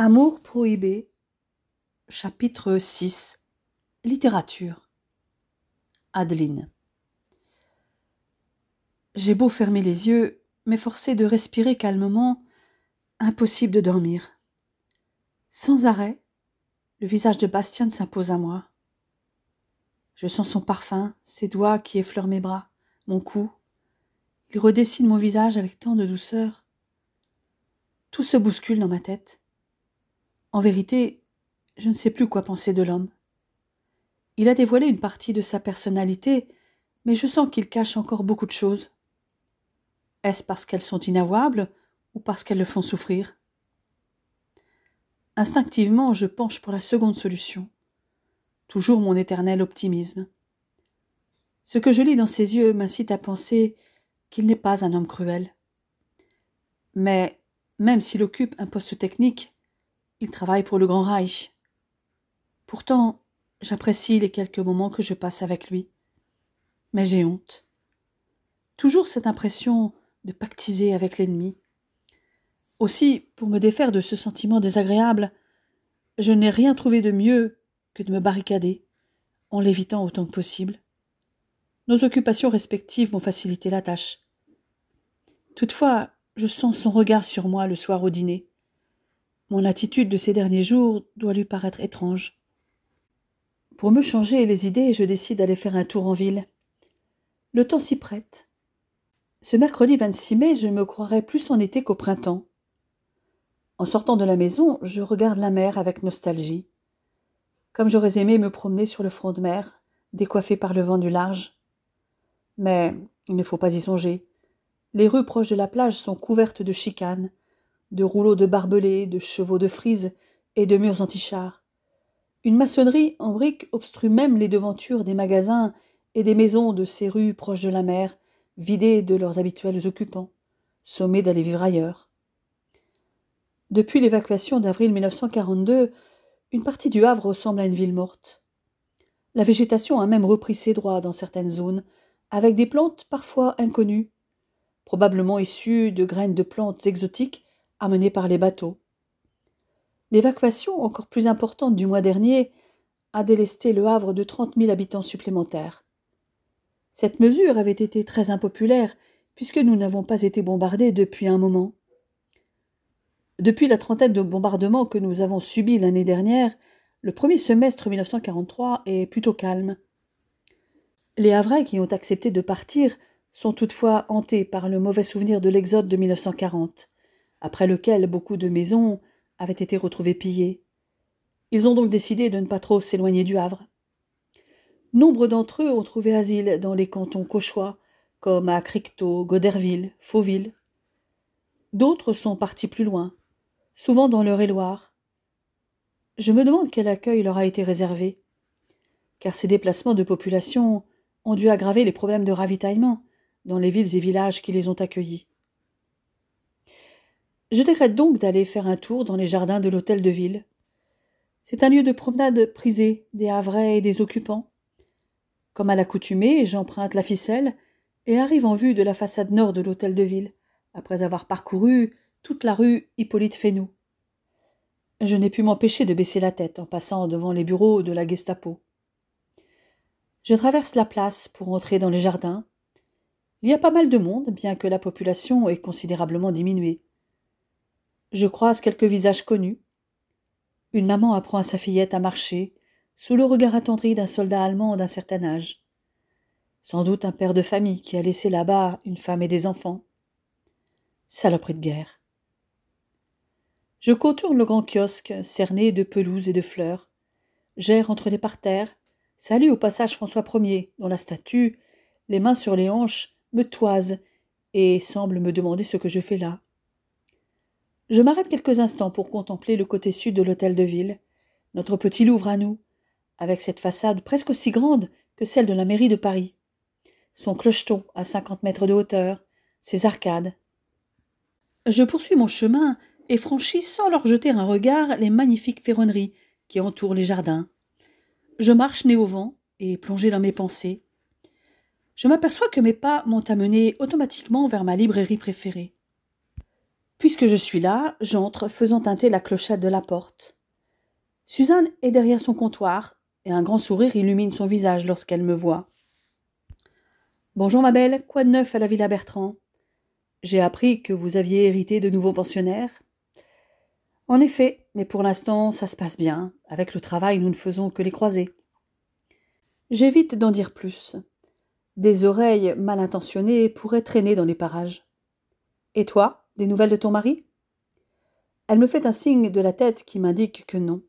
Amour prohibé, chapitre 6. Littérature. Adeline. J'ai beau fermer les yeux, m'efforcer de respirer calmement, impossible de dormir. Sans arrêt, le visage de Bastien s'impose à moi. Je sens son parfum, ses doigts qui effleurent mes bras, mon cou. Il redessine mon visage avec tant de douceur. Tout se bouscule dans ma tête. En vérité, je ne sais plus quoi penser de l'homme. Il a dévoilé une partie de sa personnalité, mais je sens qu'il cache encore beaucoup de choses. Est-ce parce qu'elles sont inavouables ou parce qu'elles le font souffrir? Instinctivement, je penche pour la seconde solution. Toujours mon éternel optimisme. Ce que je lis dans ses yeux m'incite à penser qu'il n'est pas un homme cruel. Mais, même s'il occupe un poste technique, il travaille pour le Grand Reich. Pourtant, j'apprécie les quelques moments que je passe avec lui. Mais j'ai honte. Toujours cette impression de pactiser avec l'ennemi. Aussi, pour me défaire de ce sentiment désagréable, je n'ai rien trouvé de mieux que de me barricader, en l'évitant autant que possible. Nos occupations respectives m'ont facilité la tâche. Toutefois, je sens son regard sur moi le soir au dîner. Mon attitude de ces derniers jours doit lui paraître étrange. Pour me changer les idées, je décide d'aller faire un tour en ville. Le temps s'y prête. Ce mercredi 26 mai, je me croirais plus en été qu'au printemps. En sortant de la maison, je regarde la mer avec nostalgie. Comme j'aurais aimé me promener sur le front de mer, décoiffé par le vent du large. Mais il ne faut pas y songer. Les rues proches de la plage sont couvertes de chicanes, de rouleaux de barbelés, de chevaux de frise et de murs anti-chars. Une maçonnerie en briques obstrue même les devantures des magasins et des maisons de ces rues proches de la mer, vidées de leurs habituels occupants, sommés d'aller vivre ailleurs. Depuis l'évacuation d'avril 1942, une partie du Havre ressemble à une ville morte. La végétation a même repris ses droits dans certaines zones, avec des plantes parfois inconnues, probablement issues de graines de plantes exotiques amenées par les bateaux. L'évacuation, encore plus importante du mois dernier, a délesté le Havre de 30 000 habitants supplémentaires. Cette mesure avait été très impopulaire, puisque nous n'avons pas été bombardés depuis un moment. Depuis la trentaine de bombardements que nous avons subis l'année dernière, le premier semestre 1943 est plutôt calme. Les Havrais qui ont accepté de partir sont toutefois hantés par le mauvais souvenir de l'exode de 1940, après lequel beaucoup de maisons avaient été retrouvées pillées. Ils ont donc décidé de ne pas trop s'éloigner du Havre. Nombre d'entre eux ont trouvé asile dans les cantons cauchois, comme à Criquetot, Goderville, Fauville. D'autres sont partis plus loin, souvent dans l'Eure-et-Loir. Je me demande quel accueil leur a été réservé, car ces déplacements de population ont dû aggraver les problèmes de ravitaillement dans les villes et villages qui les ont accueillis. Je décrète donc d'aller faire un tour dans les jardins de l'hôtel de ville. C'est un lieu de promenade prisé des Havrais et des occupants. Comme à l'accoutumée, j'emprunte la ficelle et arrive en vue de la façade nord de l'hôtel de ville, après avoir parcouru toute la rue Hippolyte-Fénoux. Je n'ai pu m'empêcher de baisser la tête en passant devant les bureaux de la Gestapo. Je traverse la place pour entrer dans les jardins. Il y a pas mal de monde, bien que la population ait considérablement diminué. Je croise quelques visages connus. Une maman apprend à sa fillette à marcher, sous le regard attendri d'un soldat allemand d'un certain âge. Sans doute un père de famille qui a laissé là-bas une femme et des enfants. Saloperie de guerre. Je contourne le grand kiosque, cerné de pelouses et de fleurs. J'erre entre les parterres, salue au passage François Ier, dont la statue, les mains sur les hanches, me toise et semble me demander ce que je fais là. Je m'arrête quelques instants pour contempler le côté sud de l'hôtel de ville, notre petit Louvre à nous, avec cette façade presque aussi grande que celle de la mairie de Paris. Son clocheton à 50 mètres de hauteur, ses arcades. Je poursuis mon chemin et franchis sans leur jeter un regard les magnifiques ferronneries qui entourent les jardins. Je marche nez au vent et plongé dans mes pensées. Je m'aperçois que mes pas m'ont amené automatiquement vers ma librairie préférée. Puisque je suis là, j'entre, faisant tinter la clochette de la porte. Suzanne est derrière son comptoir, et un grand sourire illumine son visage lorsqu'elle me voit. « Bonjour ma belle, quoi de neuf à la Villa Bertrand ? J'ai appris que vous aviez hérité de nouveaux pensionnaires. » « En effet, mais pour l'instant, ça se passe bien. Avec le travail, nous ne faisons que les croiser. » J'évite d'en dire plus. Des oreilles mal intentionnées pourraient traîner dans les parages. « Et toi, des nouvelles de ton mari ?» Elle me fait un signe de la tête qui m'indique que non.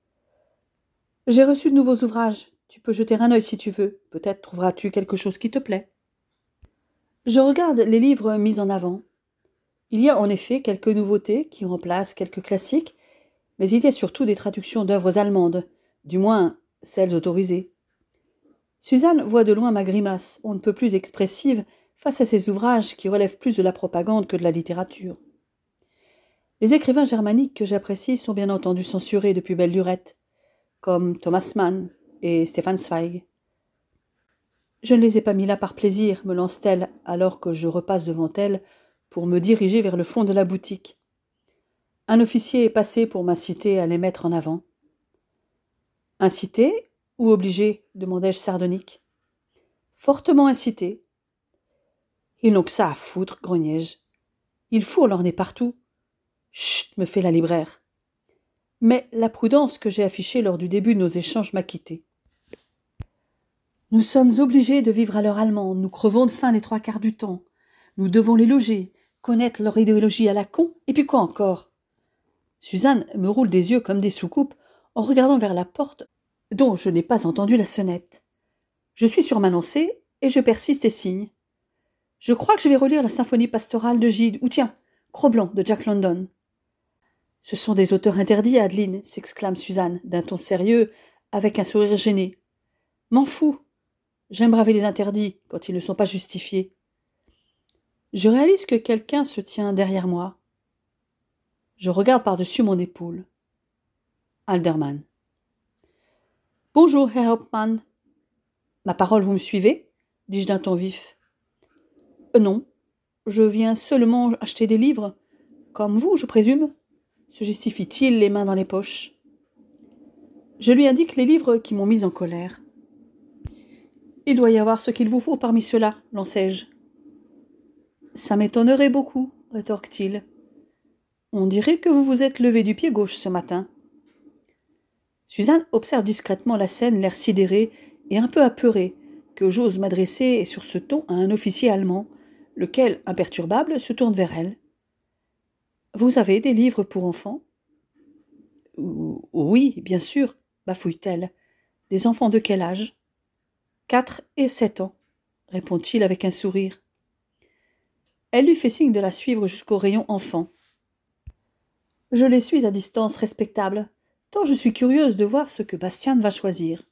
« J'ai reçu de nouveaux ouvrages. Tu peux jeter un œil si tu veux. Peut-être trouveras-tu quelque chose qui te plaît. » Je regarde les livres mis en avant. Il y a en effet quelques nouveautés qui remplacent quelques classiques, mais il y a surtout des traductions d'œuvres allemandes, du moins celles autorisées. Suzanne voit de loin ma grimace, on ne peut plus expressive, face à ces ouvrages qui relèvent plus de la propagande que de la littérature. Les écrivains germaniques que j'apprécie sont bien entendu censurés depuis belle lurette, comme Thomas Mann et Stefan Zweig. Je ne les ai pas mis là par plaisir, me lance-t-elle, alors que je repasse devant elle pour me diriger vers le fond de la boutique. Un officier est passé pour m'inciter à les mettre en avant. « Incité ou obligé ?» demandai-je sardonique. « Fortement incité. »« Ils n'ont que ça à foutre, grognai-je. Ils fourrent leur nez partout. »« Chut !» me fait la libraire. Mais la prudence que j'ai affichée lors du début de nos échanges m'a quitté. « Nous sommes obligés de vivre à l'heure allemande, nous crevons de faim les 3/4 du temps. Nous devons les loger, connaître leur idéologie à la con, et puis quoi encore ?» Suzanne me roule des yeux comme des soucoupes en regardant vers la porte dont je n'ai pas entendu la sonnette. Je suis sur ma lancée et je persiste et signe. « Je crois que je vais relire la symphonie pastorale de Gide, ou tiens, Cro-Blanc de Jack London. »« Ce sont des auteurs interdits, Adeline, » s'exclame Suzanne d'un ton sérieux avec un sourire gêné. « M'en fous. J'aime braver les interdits quand ils ne sont pas justifiés. » Je réalise que quelqu'un se tient derrière moi. Je regarde par-dessus mon épaule. Alderman. « Bonjour, Herr Hauptmann. »« Ma parole, vous me suivez ?» dis-je d'un ton vif. « Non, je viens seulement acheter des livres. Comme vous, je présume ?» se justifie-t-il, les mains dans les poches. Je lui indique les livres qui m'ont mise en colère. « Il doit y avoir ce qu'il vous faut parmi ceux-là, lançai-je. »« Ça m'étonnerait beaucoup, » rétorque-t-il. « On dirait que vous vous êtes levé du pied gauche ce matin. » Suzanne observe discrètement la scène, l'air sidéré et un peu apeuré, que j'ose m'adresser sur ce ton à un officier allemand, lequel, imperturbable, se tourne vers elle. « Vous avez des livres pour enfants ?»« Oui, bien sûr, » bafouille-t-elle. « Des enfants de quel âge ?»« 4 et 7 ans, » répond-il avec un sourire. Elle lui fait signe de la suivre jusqu'au rayon enfants. Je les suis à distance respectable, tant je suis curieuse de voir ce que Bastian va choisir.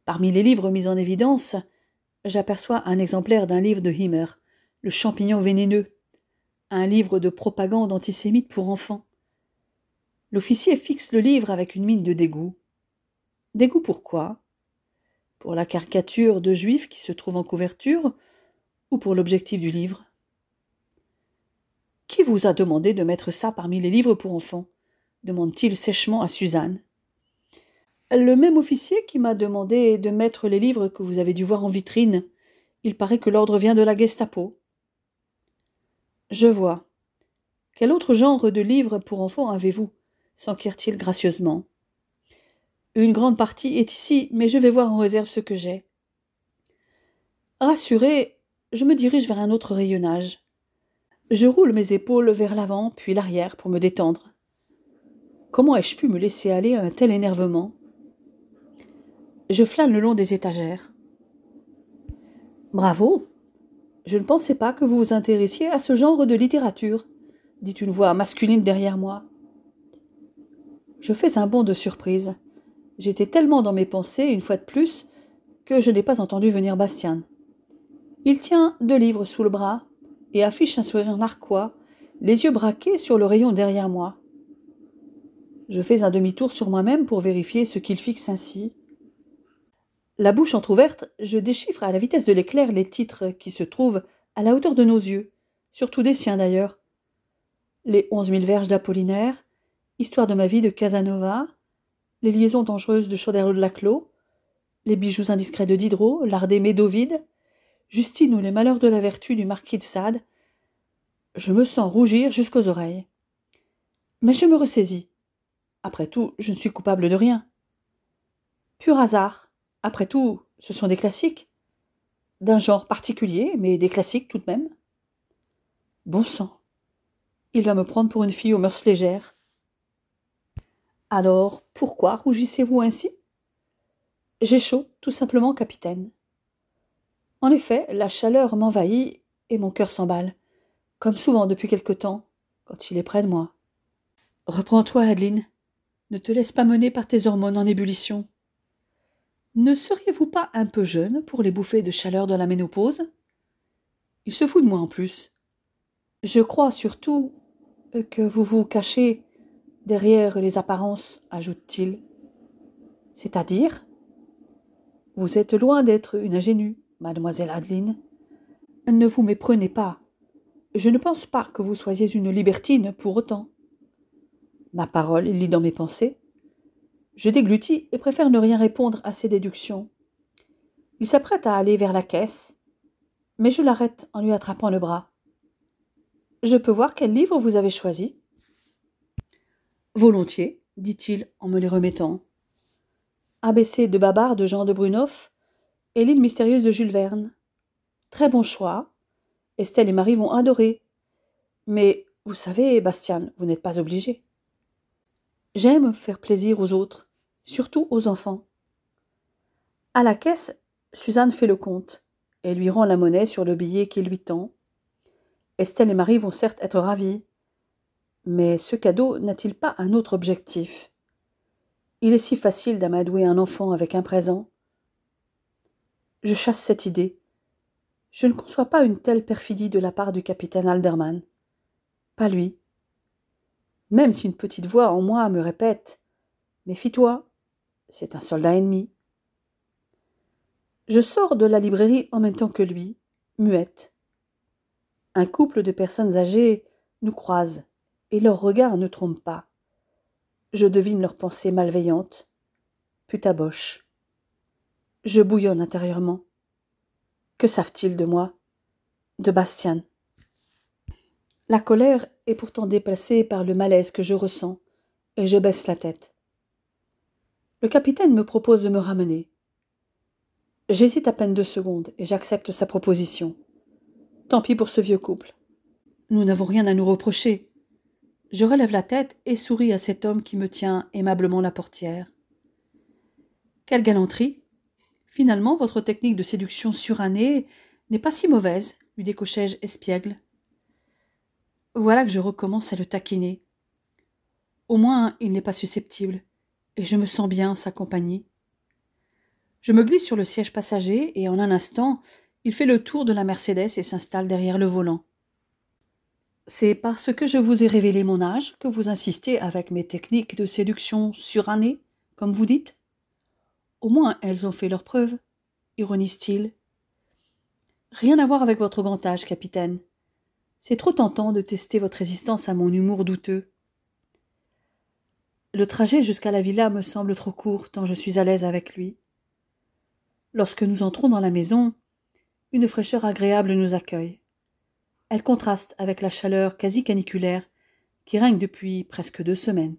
Parmi les livres mis en évidence, j'aperçois un exemplaire d'un livre de Himmer, Le champignon vénéneux, un livre de propagande antisémite pour enfants. L'officier fixe le livre avec une mine de dégoût. Dégoût pourquoi ? Pour la caricature de juifs qui se trouve en couverture ou pour l'objectif du livre ? « Qui vous a demandé de mettre ça parmi les livres pour enfants ?» demande-t-il sèchement à Suzanne. « Le même officier qui m'a demandé de mettre les livres que vous avez dû voir en vitrine. Il paraît que l'ordre vient de la Gestapo. » Je vois. Quel autre genre de livres pour enfants avez-vous ? S'enquiert-il gracieusement. Une grande partie est ici, mais je vais voir en réserve ce que j'ai. Rassuré, je me dirige vers un autre rayonnage. Je roule mes épaules vers l'avant, puis l'arrière, pour me détendre. Comment ai-je pu me laisser aller à un tel énervement ? Je flâne le long des étagères. Bravo ! Je ne pensais pas que vous vous intéressiez à ce genre de littérature. dit une voix masculine derrière moi. Je fais un bond de surprise. J'étais tellement dans mes pensées, une fois de plus, que je n'ai pas entendu venir Bastien. Il tient 2 livres sous le bras et affiche un sourire narquois, les yeux braqués sur le rayon derrière moi. Je fais un demi-tour sur moi-même pour vérifier ce qu'il fixe ainsi. La bouche entr'ouverte, je déchiffre à la vitesse de l'éclair les titres qui se trouvent à la hauteur de nos yeux, surtout des siens d'ailleurs. Les 11 000 verges d'Apollinaire, Histoire de ma vie de Casanova, Les liaisons dangereuses de Chauderlot de Laclos, Les bijoux indiscrets de Diderot, L'art d'aimer d'Ovide, Justine ou les malheurs de la vertu du marquis de Sade. Je me sens rougir jusqu'aux oreilles. Mais je me ressaisis. Après tout, je ne suis coupable de rien. Pur hasard. Après tout, ce sont des classiques. D'un genre particulier, mais des classiques tout de même. Bon sang. Il va me prendre pour une fille aux mœurs légères. Alors, pourquoi rougissez-vous ainsi? J'ai chaud, tout simplement, capitaine. En effet, la chaleur m'envahit et mon cœur s'emballe, comme souvent depuis quelque temps, quand il est près de moi. Reprends-toi, Adeline. Ne te laisse pas mener par tes hormones en ébullition. Ne seriez-vous pas un peu jeune pour les bouffées de chaleur de la ménopause? Il se fout de moi en plus. Je crois surtout que vous vous cachez derrière les apparences, ajoute-t-il. C'est-à-dire? Vous êtes loin d'être une ingénue, mademoiselle Adeline. Ne vous méprenez pas. Je ne pense pas que vous soyez une libertine pour autant. Ma parole, il lit dans mes pensées. Je déglutis et préfère ne rien répondre à ses déductions. Il s'apprête à aller vers la caisse, mais je l'arrête en lui attrapant le bras. Je peux voir quel livre vous avez choisi? Volontiers, dit-il en me les remettant. ABC de Babar de Jean de Brunoff et L'île mystérieuse de Jules Verne. Très bon choix. Estelle et Marie vont adorer. Mais, vous savez, Bastien, vous n'êtes pas obligé. J'aime faire plaisir aux autres, surtout aux enfants. À la caisse, Suzanne fait le compte et lui rend la monnaie sur le billet qu'il lui tend. Estelle et Marie vont certes être ravies, mais ce cadeau n'a-t-il pas un autre objectif? Il est si facile d'amadouer un enfant avec un présent. Je chasse cette idée. Je ne conçois pas une telle perfidie de la part du capitaine Alderman. Pas lui. Même si une petite voix en moi me répète « Méfie-toi, c'est un soldat ennemi ». Je sors de la librairie en même temps que lui, muette. Un couple de personnes âgées nous croise, et leur regard ne trompe pas. Je devine leurs pensées malveillantes. Putaboche. Je bouillonne intérieurement. Que savent-ils de moi? De Bastien. La colère est pourtant déplacée par le malaise que je ressens, et je baisse la tête. Le capitaine me propose de me ramener. J'hésite à peine 2 secondes, et j'accepte sa proposition. Tant pis pour ce vieux couple. Nous n'avons rien à nous reprocher. Je relève la tête et souris à cet homme qui me tient aimablement la portière. Quelle galanterie! Finalement, votre technique de séduction surannée n'est pas si mauvaise, lui décochai-je espiègle. Voilà que je recommence à le taquiner. Au moins, il n'est pas susceptible, et je me sens bien en sa compagnie. Je me glisse sur le siège passager, et en un instant, il fait le tour de la Mercedes et s'installe derrière le volant. C'est parce que je vous ai révélé mon âge que vous insistez avec mes techniques de séduction surannée, comme vous dites? Au moins, elles ont fait leurs preuves, ironise-t-il. Rien à voir avec votre grand âge, capitaine. C'est trop tentant de tester votre résistance à mon humour douteux. Le trajet jusqu'à la villa me semble trop court, tant je suis à l'aise avec lui. Lorsque nous entrons dans la maison, une fraîcheur agréable nous accueille. Elle contraste avec la chaleur quasi caniculaire qui règne depuis presque 2 semaines.